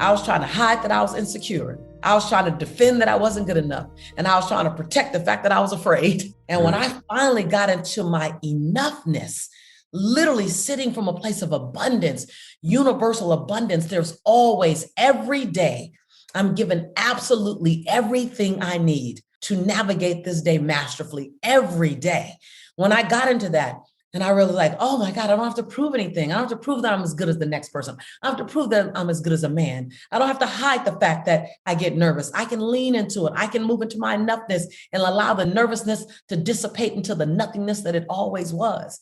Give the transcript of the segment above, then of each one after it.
I was trying to hide that I was insecure. I was trying to defend that I wasn't good enough. And I was trying to protect the fact that I was afraid. And when I finally got into my enoughness, literally sitting from a place of abundance, universal abundance, there's always, every day, I'm given absolutely everything I need to navigate this day masterfully every day. When I got into that, and I really like, oh my God, I don't have to prove anything. I don't have to prove that I'm as good as the next person. I don't have to prove that I'm as good as a man. I don't have to hide the fact that I get nervous. I can lean into it. I can move into my enoughness and allow the nervousness to dissipate into the nothingness that it always was.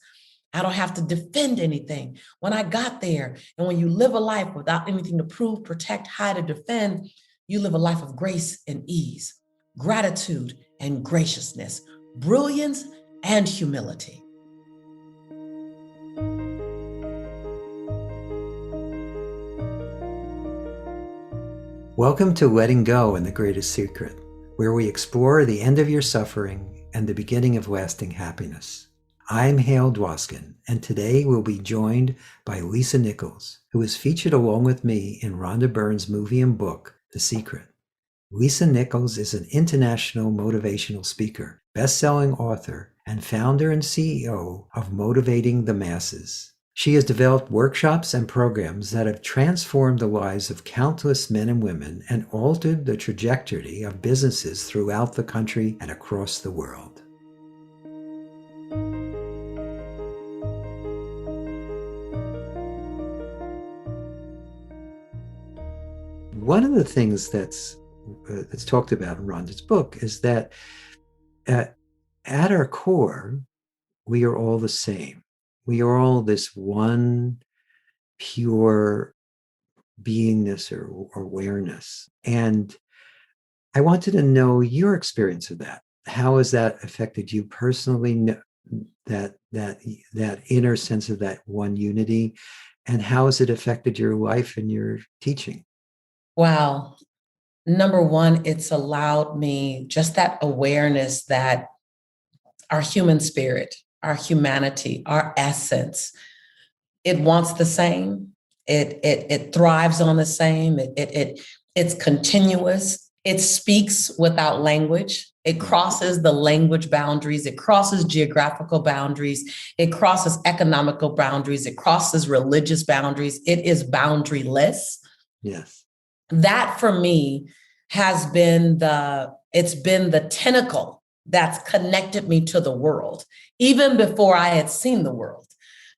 I don't have to defend anything. When I got there, and when you live a life without anything to prove, protect, hide, or defend, you live a life of grace and ease, gratitude and graciousness, brilliance and humility. Welcome to Letting Go and the Greatest Secret, where we explore the end of your suffering and the beginning of lasting happiness. I'm Hale Dwoskin, and today we'll be joined by Lisa Nichols, who is featured along with me in Rhonda Byrne's movie and book, The Secret. Lisa Nichols is an international motivational speaker, best-selling author, and founder and CEO of Motivating the Masses. She has developed workshops and programs that have transformed the lives of countless men and women and altered the trajectory of businesses throughout the country and across the world. One of the things that's talked about in Rhonda's book is that at our core, we are all the same. We are all this one pure beingness or awareness. And I wanted to know your experience of that. How has that affected you personally, that inner sense of that one unity? And how has it affected your life and your teaching? Wow. Number one, it's allowed me just that awareness that our human spirit, our humanity, our essence, it wants the same. It thrives on the same. It's continuous. It speaks without language. It crosses the language boundaries. It crosses geographical boundaries. It crosses economical boundaries. It crosses religious boundaries. It is boundaryless. Yes. That for me has been it's been the tentacle that's connected me to the world, even before I had seen the world.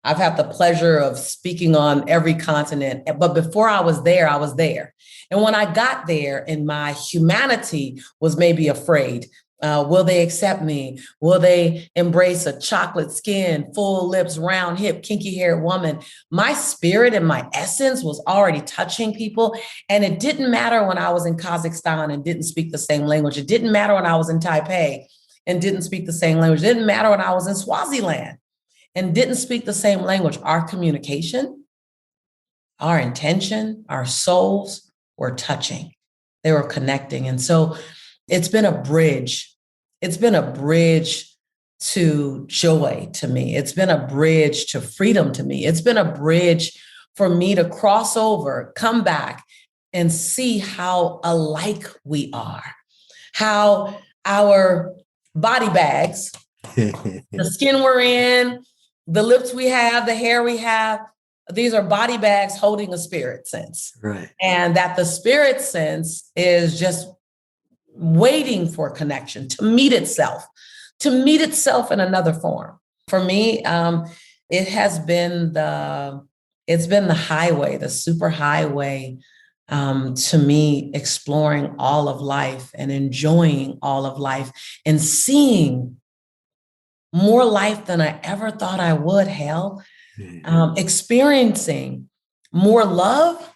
I've had the pleasure of speaking on every continent, but before I was there, I was there. And when I got there and my humanity was maybe afraid, will they accept me? Will they embrace a chocolate skin, full lips, round hip, kinky haired woman? My spirit and my essence was already touching people. And it didn't matter when I was in Kazakhstan and didn't speak the same language. It didn't matter when I was in Taipei and didn't speak the same language. It didn't matter when I was in Swaziland and didn't speak the same language. Our communication, our intention, our souls were touching. They were connecting. And so it's been a bridge. It's been a bridge to joy to me. It's been a bridge to freedom to me. It's been a bridge for me to cross over, come back, and see how alike we are, how our body bags, the skin we're in, the lips we have, the hair we have, these are body bags holding a spirit sense. Right. And that the spirit sense is just waiting for connection to meet itself in another form. For me, it has been the highway, the super highway, to me, exploring all of life and enjoying all of life and seeing more life than I ever thought I would, Hale. Experiencing more love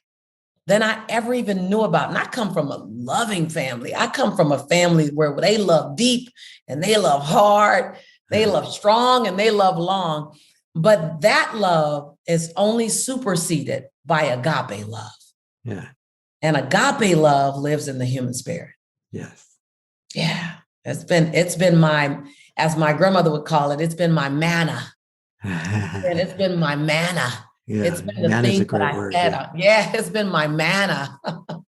than I ever even knew about. And I come from a loving family. I come from a family where they love deep and they love hard, they love strong and they love long. But that love is only superseded by agape love. Yeah. And agape love lives in the human spirit. Yes. Yeah. It's been my, as my grandmother would call it, it's been my manna. And it's been my manna Yeah, It's been the man is a thing that great I word. fed Yeah, on. Yeah, it's been my manna, what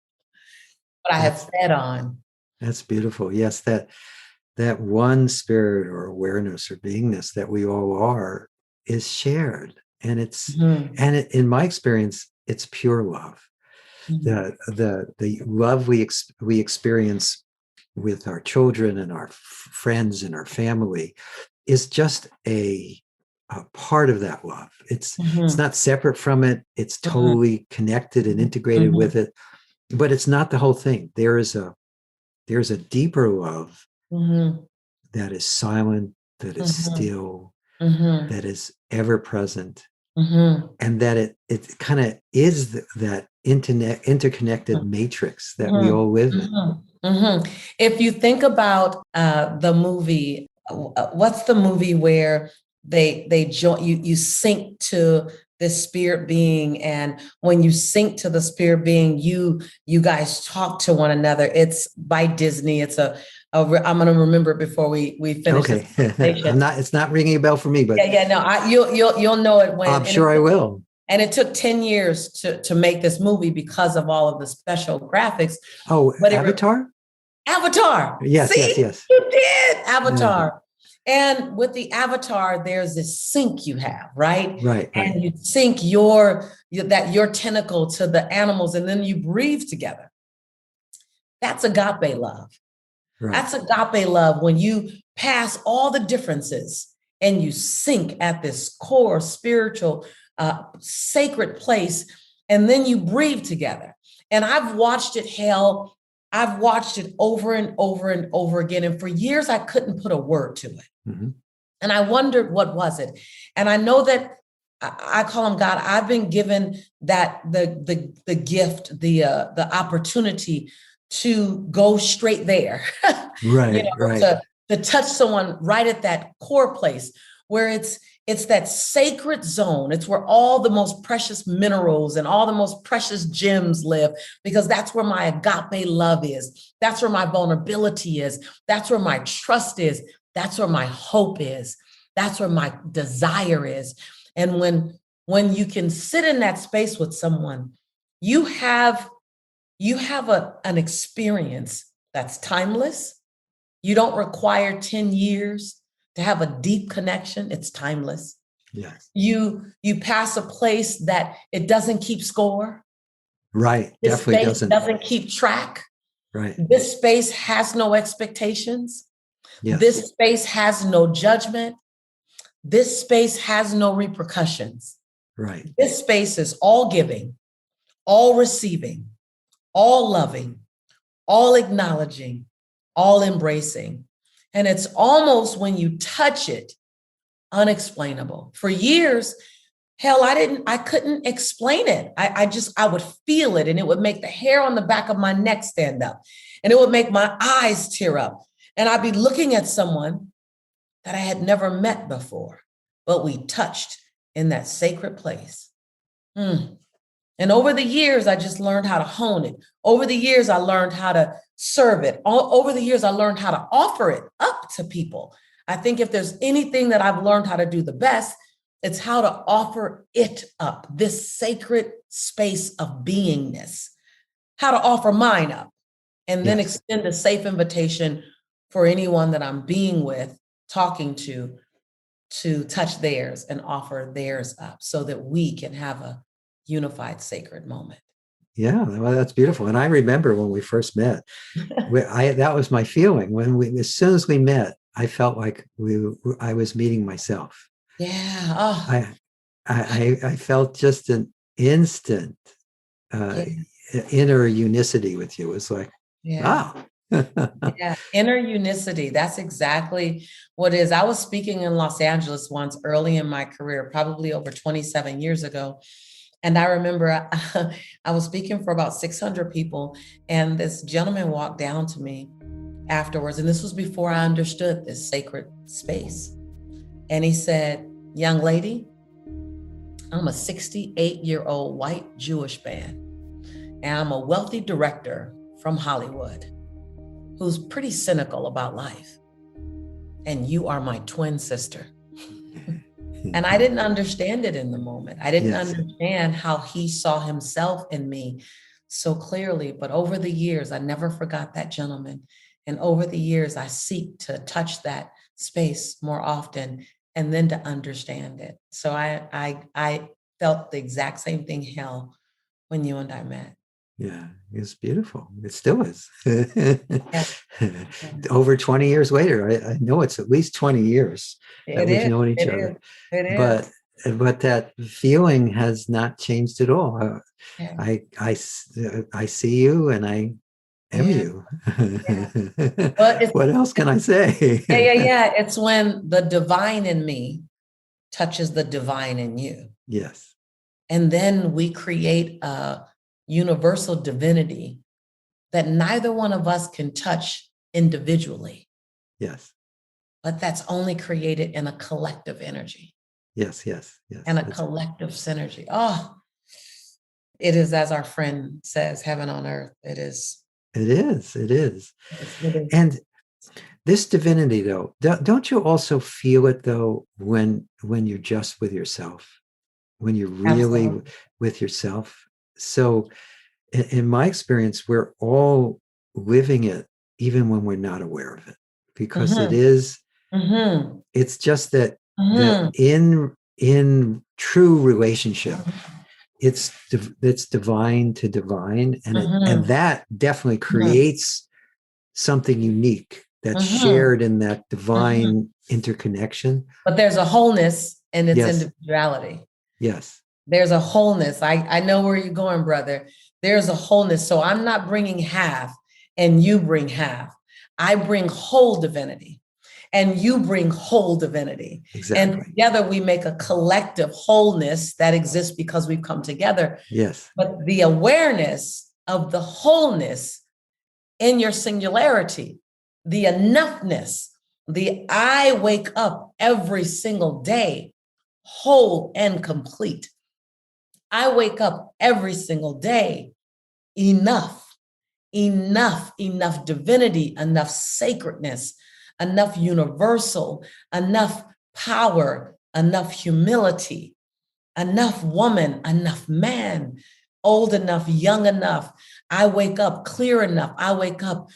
I have that's fed on. that's beautiful. Yes, that one spirit or awareness or beingness that we all are is shared, and Mhm, in my experience, it's pure love. mhm, The love we experience with our children and our friends and our family is just a part of that love. It's mhm, not separate from it. It's mhm, totally connected and integrated with mhm, it, but it's not the whole thing. There's a deeper love mhm, that is silent, that is mhm, still, mhm, that is ever present, mhm, and that it kind of is that interconnected matrix that we mhm, all live in. mhm, mhm. If you think about the movie, what's the movie where they join you sync to this spirit being, and when you sync to the spirit being, you guys talk to one another. It's by Disney. I'm going to remember it before we finish this Okay, conversation. It's not ringing a bell for me, but Yeah, yeah, no, you'll know it I'm when, sure I will. and it took 10 years to make this movie because of all of the special graphics. Oh, But Avatar? Avatar. Yes, yes, See, yes. you did Yeah. Avatar. And with the Avatar, there's this sync you have, right? Right, right, And you sync your tentacle to the animals, and then you breathe together. That's agape love. right. That's agape love when you pass all the differences and you sink at this core spiritual, sacred place, and then you breathe together. And I've watched it, Hale. I've watched it over and over and over again. And for years, I couldn't put a word to it. Mm-hmm. And I wondered, what was it? And I know that I call him God. I've been given that the gift, the opportunity to go straight there, Right, right. to touch someone right at that core place where it's that sacred zone. It's where all the most precious minerals and all the most precious gems live, because that's where my agape love is. That's where my vulnerability is. That's where my trust is. That's where my hope is. That's where my desire is. And when you can sit in that space with someone, you have an experience that's timeless. You don't require 10 years to have a deep connection. It's timeless. Yes. You pass a place that it doesn't keep score. Right. This Definitely space doesn't. doesn't keep track. Right. This space has no expectations. Yes. This space has no judgment. This space has no repercussions. Right. This space is all giving, all receiving, all loving, all acknowledging, all embracing. And it's almost, when you touch it, unexplainable. For years, hell, I couldn't explain it. I would feel it, and it would make the hair on the back of my neck stand up, and it would make my eyes tear up. And I'd be looking at someone that I had never met before, but we touched in that sacred place. Mm. And over the years, I just learned how to hone it. Over the years, I learned how to serve it. Over the years, I learned how to offer it up to people. I think if there's anything that I've learned how to do the best, it's how to offer it up, this sacred space of beingness, how to offer mine up, and then Yes. extend a safe invitation for anyone that I'm being with, talking to touch theirs and offer theirs up so that we can have a unified sacred moment. Yeah. Well, that's beautiful. And I remember when we first met, that was my feeling as soon as we met, I felt like I was meeting myself. Yeah. Oh, I, I felt just an instant uh, yeah. inner unicity with you. It was like, Yeah. wow. Yeah. Inner unicity. That's exactly what it is. I was speaking in Los Angeles once early in my career, probably over 27 years ago. And I remember I was speaking for about 600 people, and this gentleman walked down to me afterwards. And this was before I understood this sacred space. And he said, "Young lady, I'm a 68-year-old white Jewish man, and I'm a wealthy director from Hollywood who's pretty cynical about life. And you are my twin sister." And I didn't understand it in the moment. I didn't Yes. understand how he saw himself in me so clearly. But over the years, I never forgot that gentleman. And over the years, I seek to touch that space more often and then to understand it. So I felt the exact same thing, Hale, when you and I met. Yeah, it's beautiful. It still is. Yeah, Over 20 years later, I know it's at least 20 years that it we've is. known each It other. is. It But is. but that feeling has not changed at all. Yeah. I see you and I am Yeah. you. Yeah. But What else can I say? yeah. It's when the divine in me touches the divine in you. Yes, And then we create a universal divinity that neither one of us can touch individually, yes, but that's only created in a collective energy yes, yes, and yes. a collective synergy. Oh, it is, as our friend says, heaven on earth. It is. It is. It is. It is. And this divinity, though, don't you also feel it though when you're just with yourself, when you're really Absolutely. with yourself? So, in my experience, we're all living it, even when we're not aware of it, because it Mm-hmm. is. Mm-hmm. It's just that Mm-hmm. in true relationship, it's divine to divine, and Mm-hmm. that definitely Mm-hmm. creates something unique that's Mm-hmm. shared in that Mm-hmm. divine interconnection. But there's a wholeness in its Yes, individuality. yes, There's a wholeness. I know where you're going, brother. There's a wholeness. So I'm not bringing half and you bring half. I bring whole divinity and you bring whole divinity. And exactly. together we make a collective wholeness that exists because we've come together. Yes, But the awareness of the wholeness in your singularity, the enoughness, the I wake up every single day whole and complete. I wake up every single day enough, enough divinity, enough sacredness, enough universal, enough power, enough humility, enough woman, enough man, old enough, young enough. I wake up clear enough. I wake up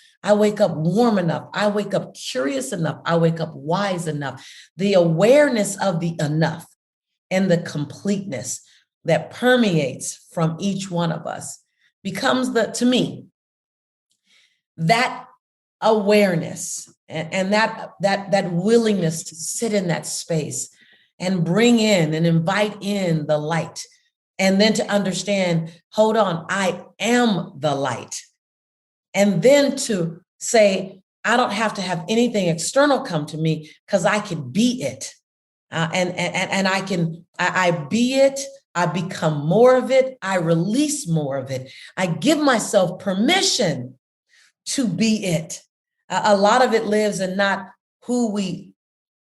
warm enough. I wake up curious enough. I wake up wise enough. The awareness of the enough and the completeness that permeates from each one of us becomes to me, that awareness and that willingness to sit in that space and bring in and invite in the light, and then to understand, hold on, I am the light. And then to say, I don't have to have anything external come to me because I can be it. And I be it. I become more of it. I release more of it. I give myself permission to be it. A lot of it lives in not who we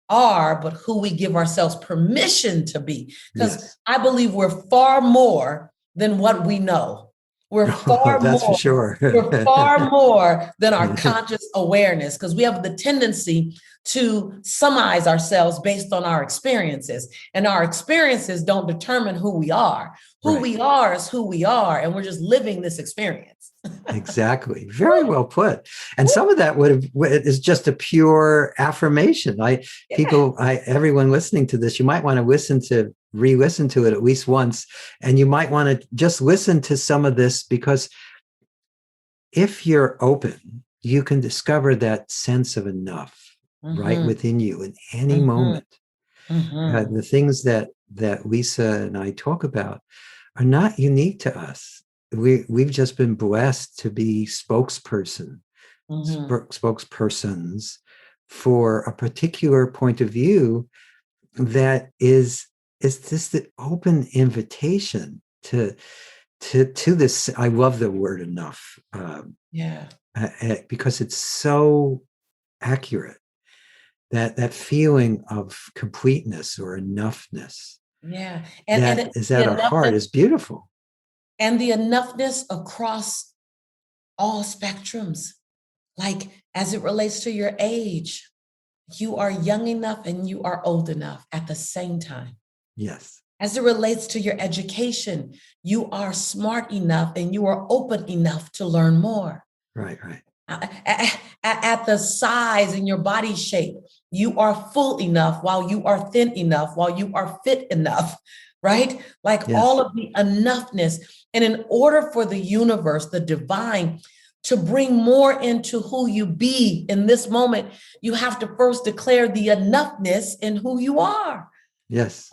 are, but who we give ourselves permission to be. Because yes. I believe we're far more than what we know. We're Oh, far that's for more. sure. We're far more than our conscious awareness, because we have the tendency to summarize ourselves based on our experiences. And our experiences don't determine who we are. Who Right. we are is who we are, and we're just living this experience. Exactly. Very well put. And some of that is just a pure affirmation. Yeah. Everyone listening to this, you might want to re-listen to it at least once. And you might want to just listen to some of this, because if you're open, you can discover that sense of enough right Mm-hmm. within you in any Mm-hmm. moment. Mm-hmm. The things that Lisa and I talk about are not unique to us. We've just been blessed to be Mm-hmm. spokespersons for a particular point of view that is this the open invitation to this. I love the word enough, Yeah. because it's so accurate. That feeling of completeness or enoughness Yeah. that is The at our heart enoughness is beautiful. and the enoughness across all spectrums, like as it relates to your age, You are young enough and you are old enough at the same time. Yes. As it relates to your education, you are smart enough and you are open enough to learn more. Right, right. At the size and your body shape, you are full enough while you are thin enough, while you are fit enough, right? Like Yes. all of the enoughness. And in order for the universe, the divine, to bring more into who you be in this moment, you have to first declare the enoughness in who you are. Yes.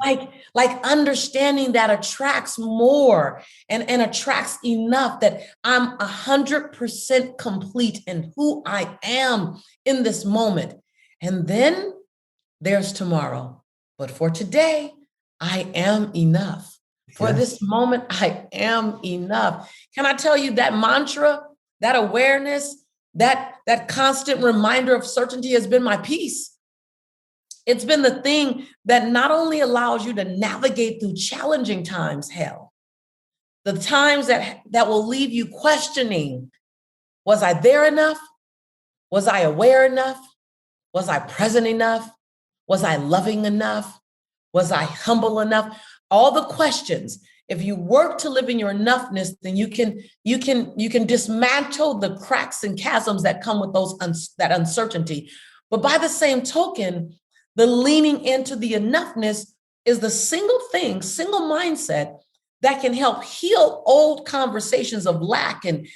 Like understanding that attracts more and attracts enough that I'm 100% complete in who I am in this moment. And then there's tomorrow. But for today, I am enough. For Yes. this moment, I am enough. Can I tell you that mantra, that awareness, that constant reminder of certainty has been my peace. It's been the thing that not only allows you to navigate through challenging times, Hale, the times that will leave you questioning, was I there enough? Was I aware enough? Was I present enough? Was I loving enough? Was I humble enough? All the questions. If you work to live in your enoughness, then you can dismantle the cracks and chasms that come with that uncertainty. But by the same token, the leaning into the enoughness is the single mindset that can help heal old conversations of lack and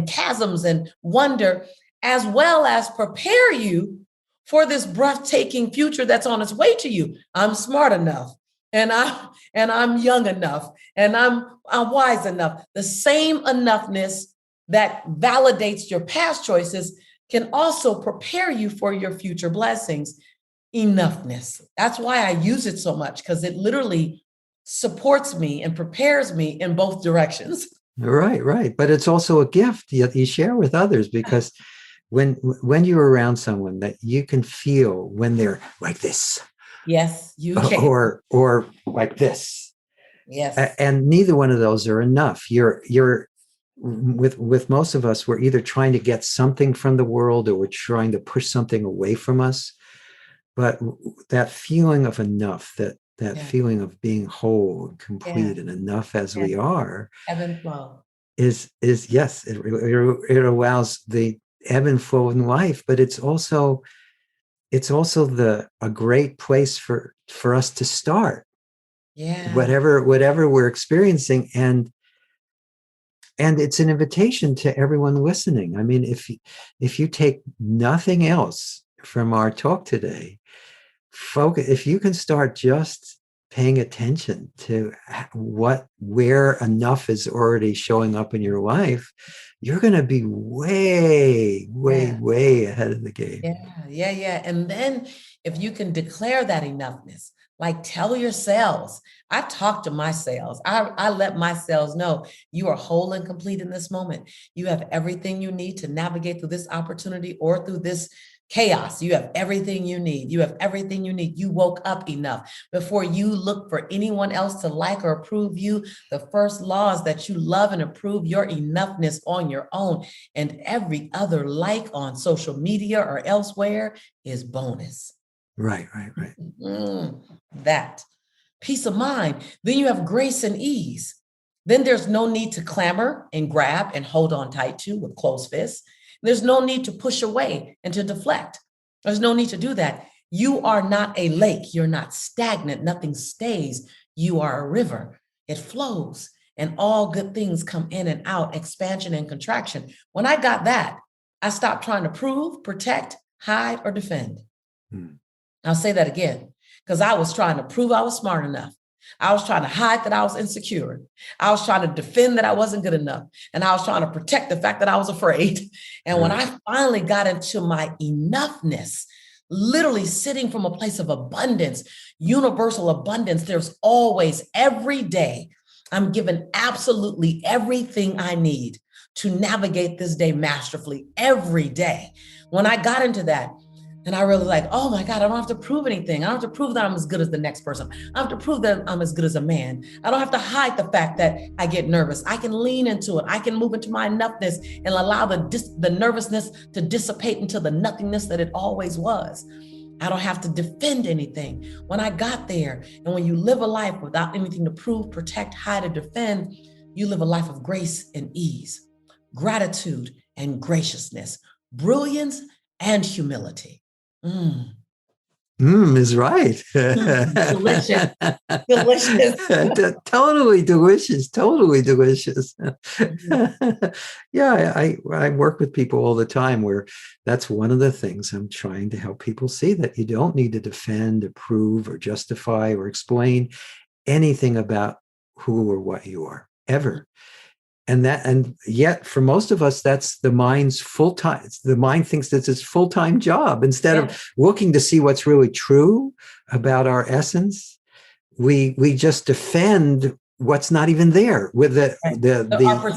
chasms and wonder, as well as prepare you for this breathtaking future that's on its way to you. I'm smart enough, and I'm young enough, and I'm wise enough. The same enoughness that validates your past choices can also prepare you for your future blessings. Enoughness. That's why I use it so much, because it literally supports me and prepares me in both directions. Right, right. But it's also a gift that you share with others, because when you're around someone that you can feel when they're like this, yes, you can, or like this, yes, and neither one of those are enough. You're with most of us, we're either trying to get something from the world or we're trying to push something away from us. But that feeling of enough, that feeling of being whole and complete and enough as we are, ebb and flow, is yes, it allows the ebb and flow in life, but it's also a great place for us to start. Yeah. Whatever we're experiencing, and it's an invitation to everyone listening. I mean, if you take nothing else from our talk today, focus. If you can start just paying attention to where enough is already showing up in your life, you're going to be way ahead of the game. Yeah. And then if you can declare that enoughness, like tell your cells. I talk to my cells. I let my cells know you are whole and complete in this moment. You have everything you need to navigate through this opportunity or through this chaos. You have everything you need. You have everything you need. You woke up enough. Before you look for anyone else to like or approve you, the first law is that you love and approve your enoughness on your own. And every other like on social media or elsewhere is bonus. Right. That peace of mind. Then you have grace and ease. Then there's no need to clamor and grab and hold on tight to with closed fists. There's no need to push away and to deflect. There's no need to do that. You are not a lake. You're not stagnant. Nothing stays. You are a river. It flows, and all good things come in and out, expansion and contraction. When I got that, I stopped trying to prove, protect, hide, or defend. I'll say that again, because I was trying to prove I was smart enough. I was trying to hide that I was insecure. I was trying to defend that I wasn't good enough. And I was trying to protect the fact that I was afraid. And when I finally got into my enoughness, literally sitting from a place of abundance, universal abundance, there's always, every day, I'm given absolutely everything I need to navigate this day masterfully every day. When I got into that, and I really like, oh my God, I don't have to prove anything. I don't have to prove that I'm as good as the next person. I don't have to prove that I'm as good as a man. I don't have to hide the fact that I get nervous. I can lean into it. I can move into my enoughness and allow the nervousness to dissipate into the nothingness that it always was. I don't have to defend anything. When I got there, and when you live a life without anything to prove, protect, hide, or defend, you live a life of grace and ease, gratitude and graciousness, brilliance and humility. Is right. Delicious. Delicious. Totally delicious. Totally delicious. Yeah, I work with people all the time where that's one of the things I'm trying to help people see, that you don't need to defend, approve, or justify or explain anything about who or what you are ever. And yet for most of us, that's the mind's full-time. The mind thinks that's its full-time job. Instead of looking to see what's really true about our essence, we just defend what's not even there with the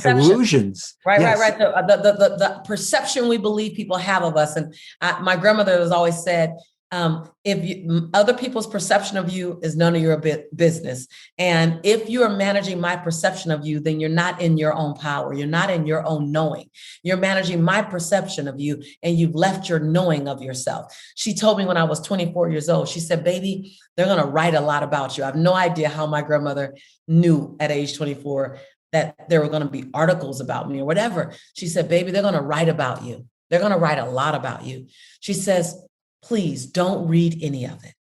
illusions. Right. The perception we believe people have of us. And my grandmother has always said, other people's perception of you is none of your business. And if you are managing my perception of you, then you're not in your own power. You're not in your own knowing. You're managing my perception of you, and you've left your knowing of yourself. She told me when I was 24 years old, she said, baby, they're going to write a lot about you. I have no idea how my grandmother knew at age 24 that there were going to be articles about me or whatever. She said, baby, they're going to write about you. They're going to write a lot about you. She says, please don't read any of it.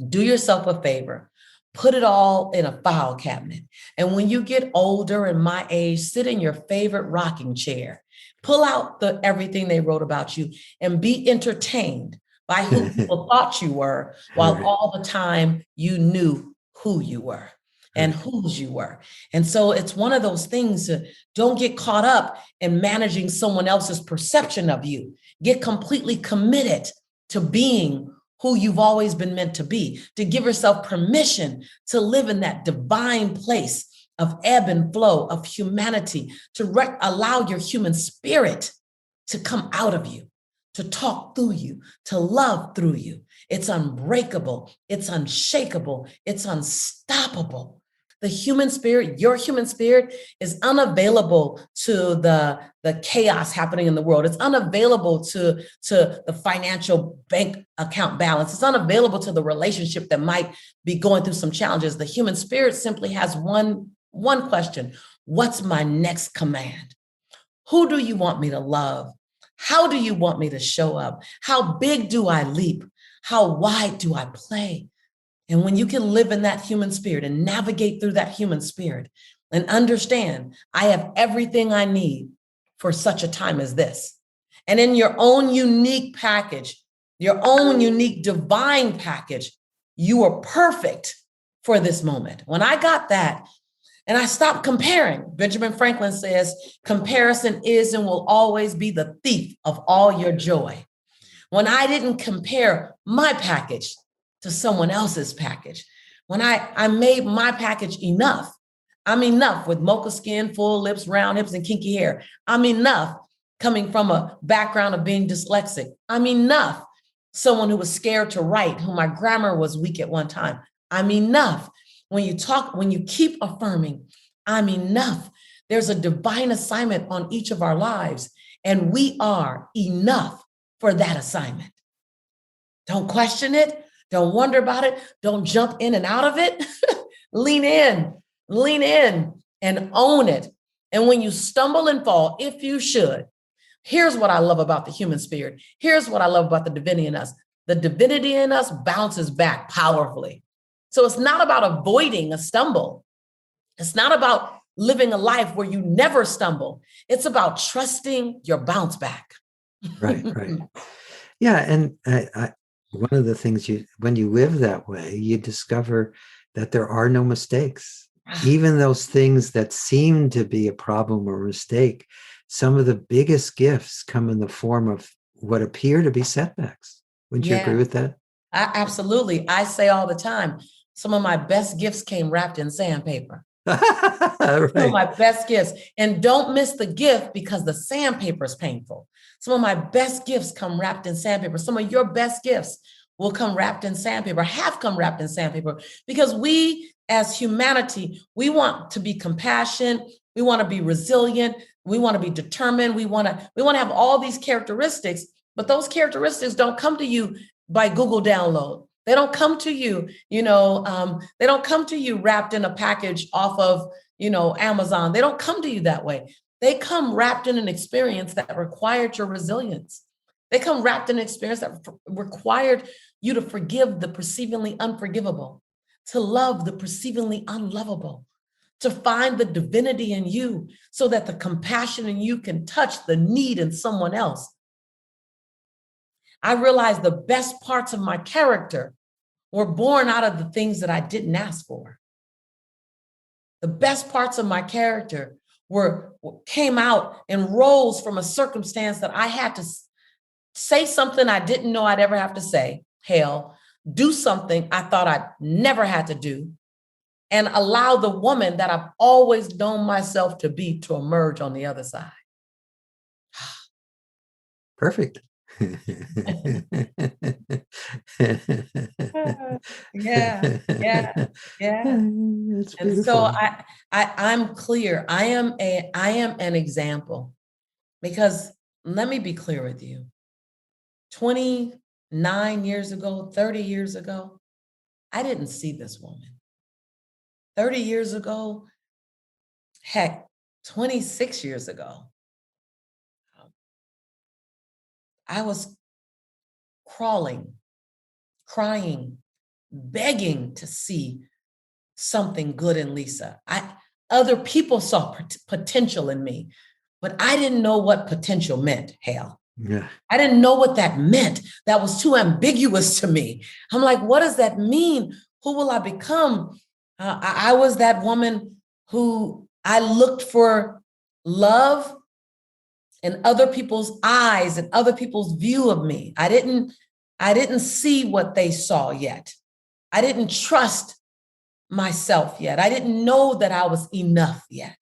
Do yourself a favor. Put it all in a file cabinet. And when you get older and my age, sit in your favorite rocking chair. Pull out everything they wrote about you and be entertained by who people thought you were, while all the time you knew who you were and whose you were. And so it's one of those things, don't get caught up in managing someone else's perception of you. Get completely committed to being who you've always been meant to be, to give yourself permission to live in that divine place of ebb and flow of humanity, to allow your human spirit to come out of you, to talk through you, to love through you. It's unbreakable, it's unshakable, it's unstoppable. The human spirit, your human spirit, is unavailable to the chaos happening in the world. It's unavailable to the financial bank account balance. It's unavailable to the relationship that might be going through some challenges. The human spirit simply has one question: what's my next command? Who do you want me to love? How do you want me to show up? How big do I leap? How wide do I play? And when you can live in that human spirit and navigate through that human spirit and understand, I have everything I need for such a time as this. And in your own unique package, your own unique divine package, you are perfect for this moment. When I got that, and I stopped comparing, Benjamin Franklin says, comparison is and will always be the thief of all your joy. When I didn't compare my package to someone else's package, when I made my package enough, I'm enough with mocha skin, full lips, round hips, and kinky hair. I'm enough coming from a background of being dyslexic. I'm enough someone who was scared to write, who my grammar was weak at one time. I'm enough. When you keep affirming, I'm enough. There's a divine assignment on each of our lives, and we are enough for that assignment. Don't question it. Don't wonder about it. Don't jump in and out of it. Lean in and own it. And when you stumble and fall, if you should, here's what I love about the human spirit. Here's what I love about the divinity in us. The divinity in us bounces back powerfully. So it's not about avoiding a stumble. It's not about living a life where you never stumble. It's about trusting your bounce back. Right. Yeah. And one of the things when you live that way, you discover that there are no mistakes. Even those things that seem to be a problem or a mistake, some of the biggest gifts come in the form of what appear to be setbacks. Wouldn't you agree with that? Absolutely. I say all the time, some of my best gifts came wrapped in sandpaper. Right. Some of my best gifts. And don't miss the gift because the sandpaper is painful. Some of my best gifts come wrapped in sandpaper. Some of your best gifts will come wrapped in sandpaper, have come wrapped in sandpaper, because we as humanity, we want to be compassionate. We want to be resilient. We want to be determined. We want to have all these characteristics, but those characteristics don't come to you by Google download. They don't come to you, they don't come to you wrapped in a package off of, Amazon. They don't come to you that way. They come wrapped in an experience that required your resilience. They come wrapped in an experience that required you to forgive the perceivingly unforgivable, to love the perceivingly unlovable, to find the divinity in you so that the compassion in you can touch the need in someone else. I realized the best parts of my character were born out of the things that I didn't ask for. The best parts of my character came out and rose from a circumstance that I had to say something I didn't know I'd ever have to say, Hale, do something I thought I'd never had to do, and allow the woman that I've always known myself to be to emerge on the other side. Perfect. Yeah. It's beautiful. And so I'm clear. I am an example, because let me be clear with you. 29 years ago, 30 years ago, I didn't see this woman. 30 years ago, heck, 26 years ago, I was crawling, crying, begging to see something good in Lisa. Other people saw potential in me, but I didn't know what potential meant, Hale. Yeah. I didn't know what that meant. That was too ambiguous to me. I'm like, what does that mean? Who will I become? I was that woman who I looked for love in other people's eyes and other people's view of me. I didn't see what they saw yet. I didn't trust myself yet. I didn't know that I was enough yet.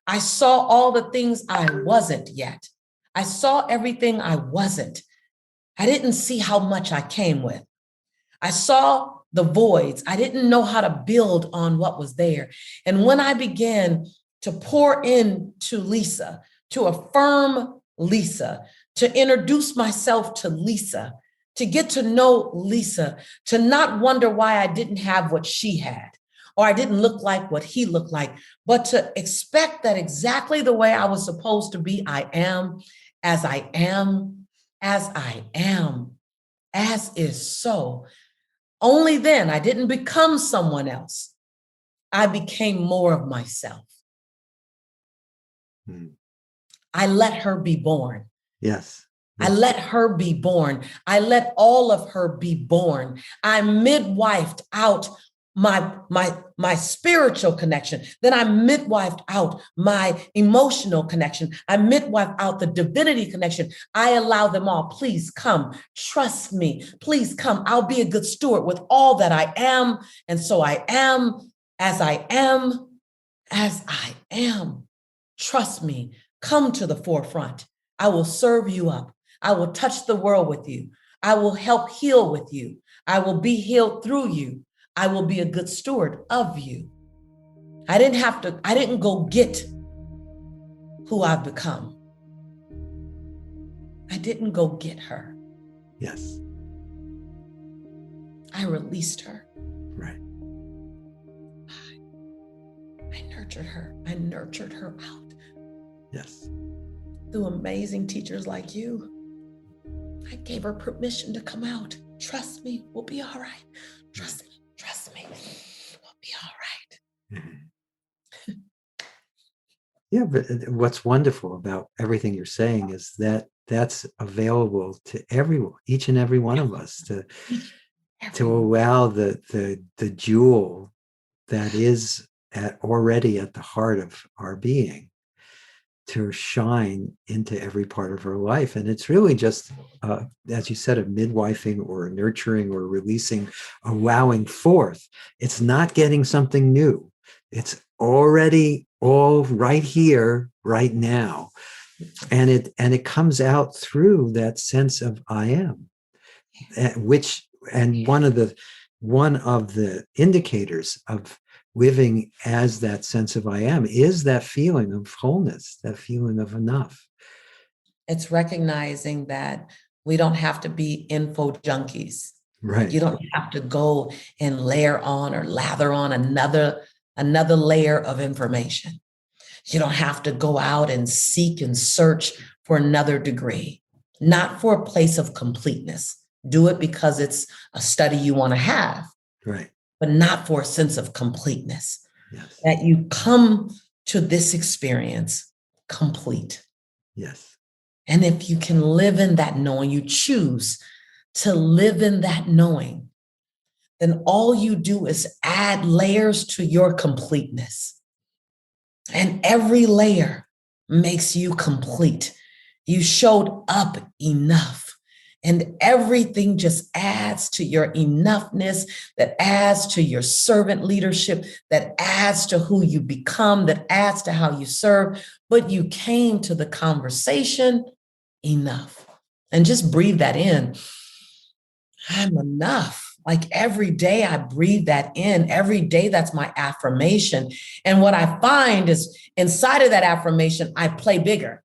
I saw all the things I wasn't yet. I saw everything I wasn't. I didn't see how much I came with. I saw the voids. I didn't know how to build on what was there. And when I began to pour into Lisa, to affirm Lisa, to introduce myself to Lisa, to get to know Lisa, to not wonder why I didn't have what she had, or I didn't look like what he looked like, but to expect that exactly the way I was supposed to be, I am, as I am, as I am, as is so. Only then, I didn't become someone else. I became more of myself. I let her be born. Yes. I let her be born. I let all of her be born. I midwifed out my spiritual connection. Then I midwifed out my emotional connection. I midwifed out the divinity connection. I allow them all. Please come. Trust me. Please come. I'll be a good steward with all that I am. And so I am, as I am, as I am. Trust me. Come to the forefront. I will serve you up. I will touch the world with you. I will help heal with you. I will be healed through you. I will be a good steward of you. I didn't go get who I've become. I didn't go get her. Yes. I released her. Right. I nurtured her. I nurtured her out. Yes. Through amazing teachers like you. I gave her permission to come out. Trust me, we'll be all right. Trust me, we'll be all right. Yeah, but what's wonderful about everything you're saying is that that's available to everyone, each and every one of us, to allow the jewel that is already at the heart of our being to shine into every part of our life. And it's really just, as you said, a midwifing or a nurturing or releasing, allowing forth. It's not getting something new. It's already all right here, right now. And it comes out through that sense of I am, one of the indicators of living as that sense of I am is that feeling of wholeness, that feeling of enough. It's recognizing that We don't have to be info junkies. Right. You don't have to go and layer on or lather on another layer of information. You don't have to go out and seek and search for another degree, not for a place of completeness. Do it because it's a study you want to have, Right. but not for a sense of completeness. Yes. That you come to this experience complete. Yes. And if you can live in that knowing, you choose to live in that knowing, then all you do is add layers to your completeness. And every layer makes you complete. You showed up enough. And everything just adds to your enoughness, that adds to your servant leadership, that adds to who you become, that adds to how you serve. But you came to the conversation enough. And just breathe that in. I'm enough. Like every day I breathe that in. Every day that's my affirmation. And what I find is inside of that affirmation, I play bigger.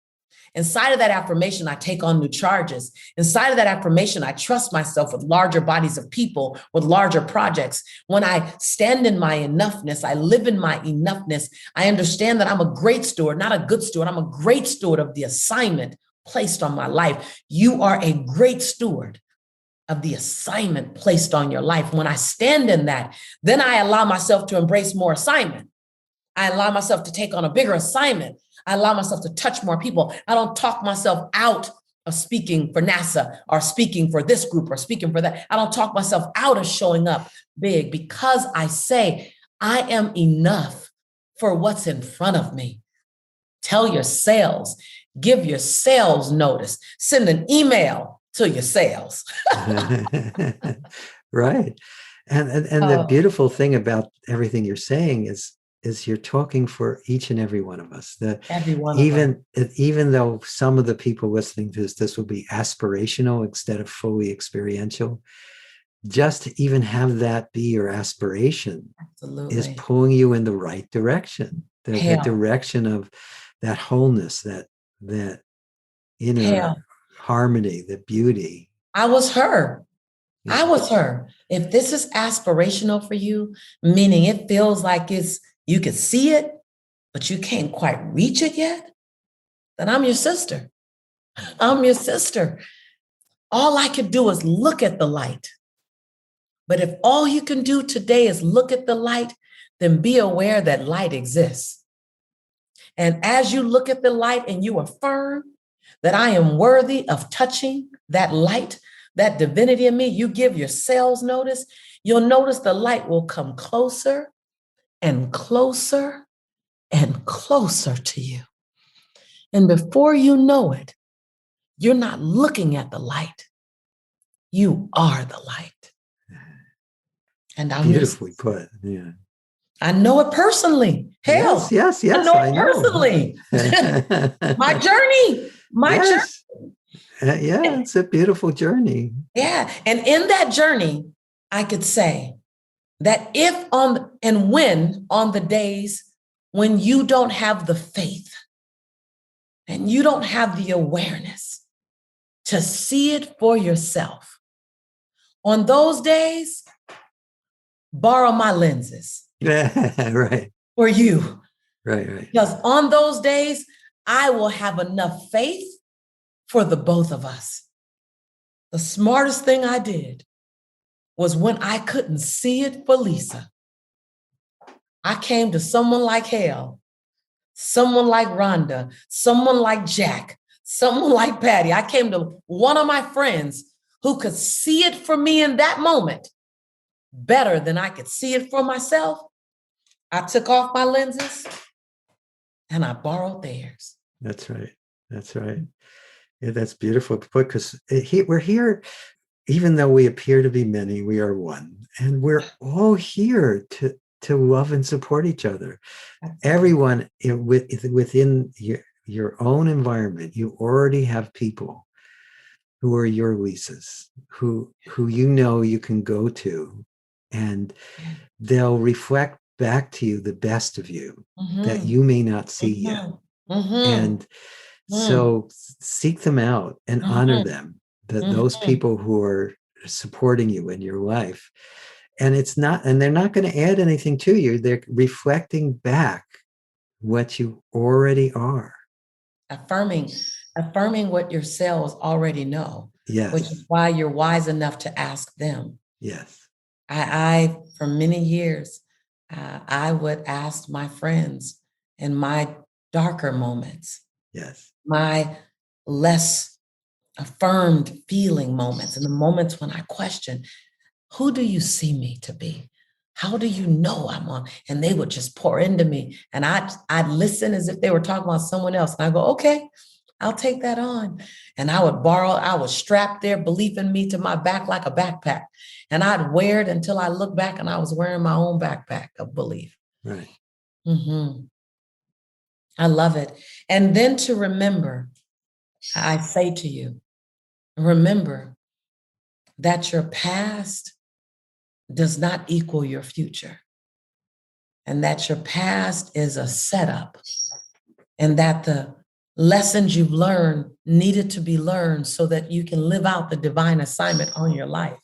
Inside of that affirmation, I take on new charges. Inside of that affirmation, I trust myself with larger bodies of people, with larger projects. When I stand in my enoughness, I live in my enoughness. I understand that I'm a great steward, not a good steward. I'm a great steward of the assignment placed on my life. You are a great steward of the assignment placed on your life. When I stand in that, then I allow myself to embrace more assignment. I allow myself to take on a bigger assignment. I allow myself to touch more people. I don't talk myself out of speaking for NASA or speaking for this group or speaking for that. I don't talk myself out of showing up big because I say, I am enough for what's in front of me. Tell your sales, give your sales notice, send an email to your sales. Right. And the beautiful thing about everything you're saying is you're talking for each and every one of us. That every one of us. Even though some of the people listening to this will be aspirational instead of fully experiential, just to even have that be your aspiration is pulling you in the right direction. The direction of that wholeness, that inner harmony, the beauty. I was her. Yeah. I was her. If this is aspirational for you, meaning it feels like you can see it, but you can't quite reach it yet, then I'm your sister. I'm your sister. All I can do is look at the light. But if all you can do today is look at the light, then be aware that light exists. And as you look at the light and you affirm that I am worthy of touching that light, that divinity in me, you give your sales notice, you'll notice the light will come closer and closer and closer to you. And before you know it, you're not looking at the light. You are the light. And I'm beautifully put. Yeah. I know it personally. Hell, yes. I know it personally. My journey. Yeah, it's a beautiful journey. Yeah. And in that journey, I could say that when on the days when you don't have the faith and you don't have the awareness to see it for yourself, on those days, borrow my lenses. Right. For you. Right. Because on those days, I will have enough faith for the both of us. The smartest thing I did was when I couldn't see it for Lisa, I came to someone like Hale, someone like Rhonda, someone like Jack, someone like Patty. I came to one of my friends who could see it for me in that moment better than I could see it for myself. I took off my lenses and I borrowed theirs. That's right. Yeah, that's beautiful because we're here, even though we appear to be many, we are one. And we're all here to love and support each other. Absolutely. Everyone within your own environment, you already have people who are your Lisas, who you can go to, and they'll reflect back to you the best of you that you may not see yet. And so seek them out and honor them, those people who are supporting you in your life. And they're not going to add anything to you. They're reflecting back what you already are. Affirming what your cells already know, which Yes. is why you're wise enough to ask them. Yes. I for many years, I would ask my friends in my darker moments, Yes. my less affirmed feeling moments, and the moments when I question, who do you see me to be? How do you know I'm on? And they would just pour into me. And I'd listen as if they were talking about someone else. And I go, okay, I'll take that on. And I would strap their belief in me to my back like a backpack. And I'd wear it until I look back and I was wearing my own backpack of belief. Right. Mm-hmm. I love it. And then to remember, I say to you, remember that your past does not equal your future, and that your past is a setup, and that the lessons you've learned needed to be learned so that you can live out the divine assignment on your life.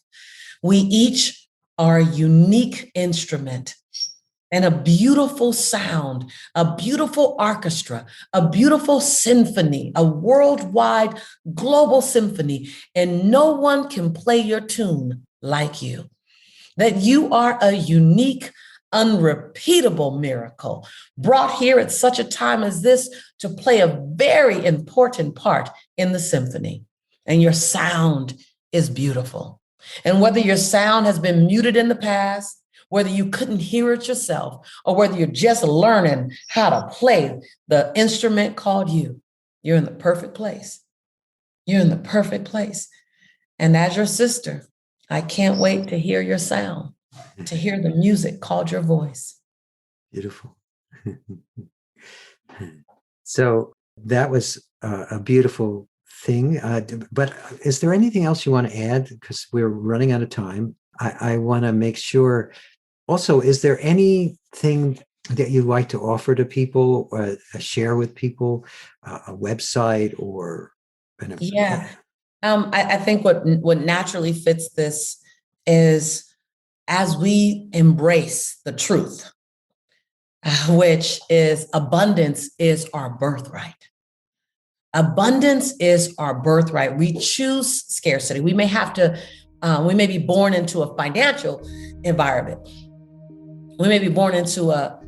We each are a unique instrument and a beautiful sound, a beautiful orchestra, a beautiful symphony, a worldwide global symphony, and no one can play your tune like you. That you are a unique, unrepeatable miracle brought here at such a time as this to play a very important part in the symphony. And your sound is beautiful. And whether your sound has been muted in the past, whether you couldn't hear it yourself, or whether you're just learning how to play the instrument called you, you're in the perfect place. You're in the perfect place. And as your sister, I can't wait to hear your sound, to hear the music called your voice. Beautiful. So that was a beautiful thing. But is there anything else you want to add? Because we're running out of time. I want to make sure. Also, is there anything that you'd like to offer to people, share with people, a website or Yeah. I think what naturally fits this is as we embrace the truth, which is abundance is our birthright. Abundance is our birthright. We choose scarcity. We may be born into a financial environment. We may be born into a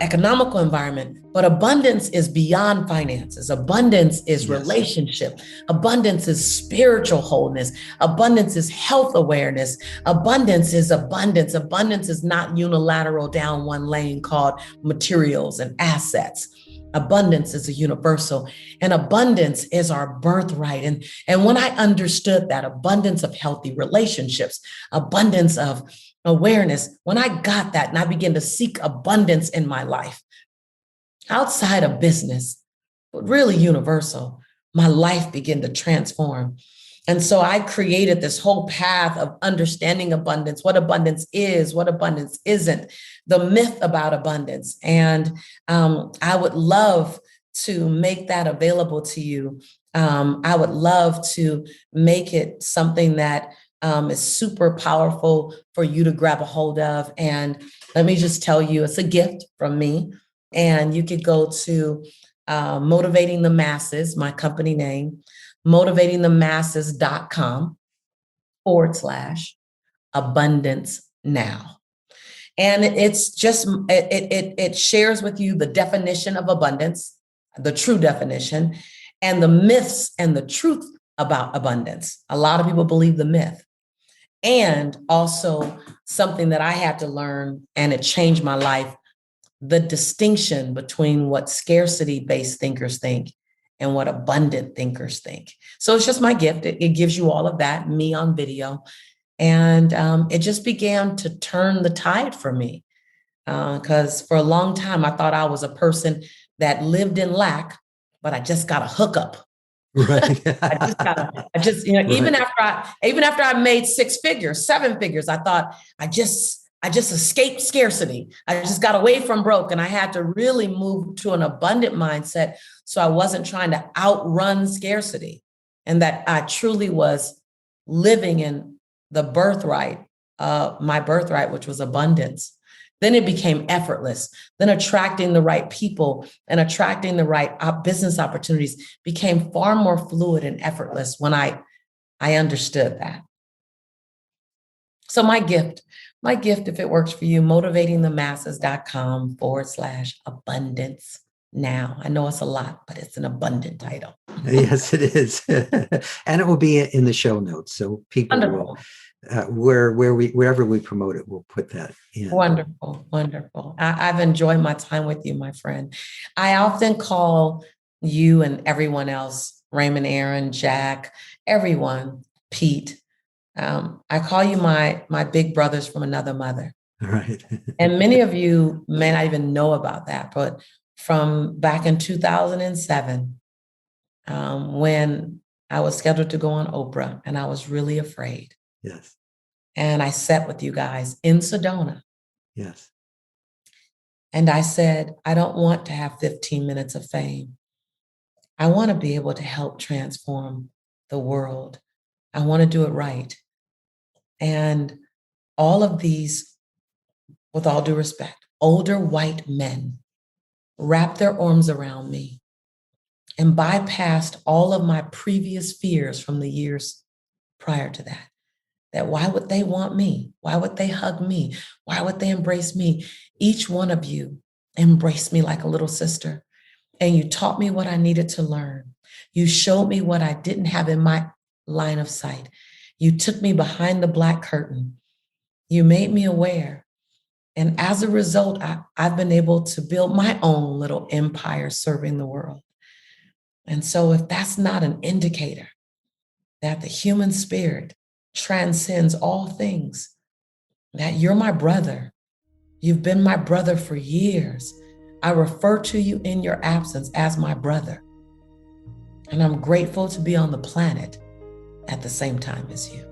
economical environment, but abundance is beyond finances. Abundance is relationship. Abundance is spiritual wholeness. Abundance is health awareness. Abundance is abundance. Abundance is not unilateral down one lane called materials and assets. Abundance is a universal, and abundance is our birthright. And when I understood that abundance of healthy relationships, abundance of awareness, when I got that and I began to seek abundance in my life, outside of business, but really universal, my life began to transform. And so I created this whole path of understanding abundance, what abundance is, what abundance isn't, the myth about abundance. And I would love to make that available to you. I would love to make it something that is super powerful for you to grab a hold of. And let me just tell you, it's a gift from me. And you could go to Motivating the Masses, my company name, motivatingthemasses.com/abundance now. And it's just, it shares with you the definition of abundance, the true definition, and the myths and the truth about abundance. A lot of people believe the myth. And also something that I had to learn, and it changed my life, the distinction between what scarcity-based thinkers think and what abundant thinkers think. So it's just my gift. It gives you all of that, me on video. And it just began to turn the tide for me. Because for a long time, I thought I was a person that lived in lack, but I just got a hookup. Right. Even after I made 6 figures, 7 figures, I thought I just escaped scarcity. I just got away from broke, and I had to really move to an abundant mindset. So I wasn't trying to outrun scarcity, and that I truly was living in the birthright, my birthright, which was abundance. Then it became effortless. Then attracting the right people and attracting the right business opportunities became far more fluid and effortless when I understood that. So my gift, if it works for you, motivatingthemasses.com/abundance now. I know it's a lot, but it's an abundant title. Yes, it is. And it will be in the show notes. So people Wonderful. will, wherever we promote it, we'll put that in. Wonderful, wonderful. I've enjoyed my time with you, my friend. I often call you and everyone else, Raymond, Aaron, Jack, everyone, Pete. I call you my big brothers from another mother. Right. And many of you may not even know about that, but from back in 2007, when I was scheduled to go on Oprah and I was really afraid. Yes. And I sat with you guys in Sedona. Yes. And I said, I don't want to have 15 minutes of fame. I want to be able to help transform the world. I want to do it right. And all of these, with all due respect, older white men wrapped their arms around me and bypassed all of my previous fears from the years prior to that. That why would they want me? Why would they hug me? Why would they embrace me? Each one of you embraced me like a little sister. And you taught me what I needed to learn. You showed me what I didn't have in my line of sight. You took me behind the black curtain. You made me aware. And as a result, I've been able to build my own little empire serving the world. And so if that's not an indicator that the human spirit transcends all things, that you're my brother, you've been my brother for years. I refer to you in your absence as my brother. And I'm grateful to be on the planet at the same time as you.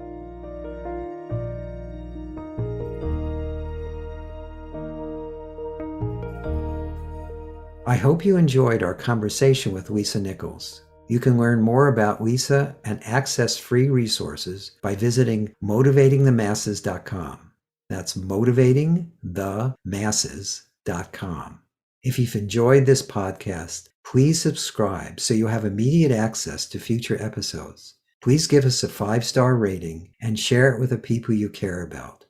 I hope you enjoyed our conversation with Lisa Nichols. You can learn more about Lisa and access free resources by visiting motivatingthemasses.com. That's motivatingthemasses.com. If you've enjoyed this podcast, please subscribe so you'll have immediate access to future episodes. Please give us a 5-star rating and share it with the people you care about.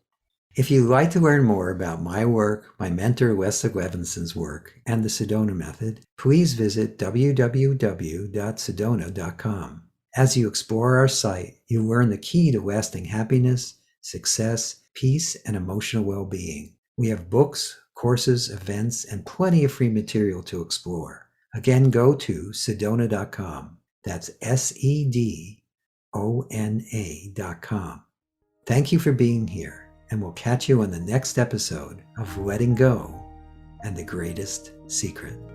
If you'd like to learn more about my work, my mentor Leslie Levinson's work, and the Sedona Method, please visit www.sedona.com. As you explore our site, you'll learn the key to lasting happiness, success, peace, and emotional well-being. We have books, courses, events, and plenty of free material to explore. Again, go to sedona.com. That's SEDONA.com. Thank you for being here. And we'll catch you on the next episode of Letting Go and the Greatest Secret.